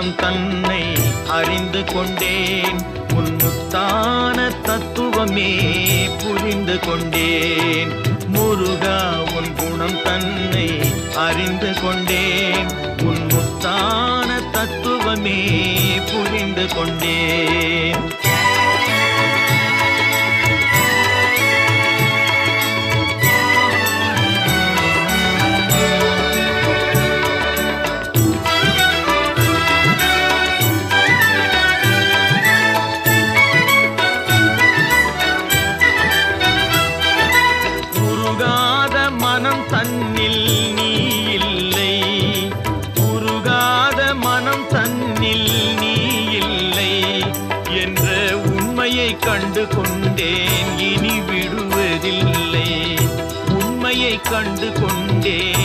குணம் தன்னை அறிந்து கொண்டேன். உன் முத்தான தத்துவமே புரிந்து கொண்டேன். முருகா உன் குணம் தன்னை அறிந்து கொண்டேன். உன் முத்தான தத்துவமே புரிந்து கொண்டேன். தன்னில் நீ இல்லை, உருகாத மனம் தன்னில் நீ இல்லை என்ற உண்மையை கண்டு கொண்டேன். இனி விடுவதில்லை, உண்மையை கண்டு கொண்டேன்.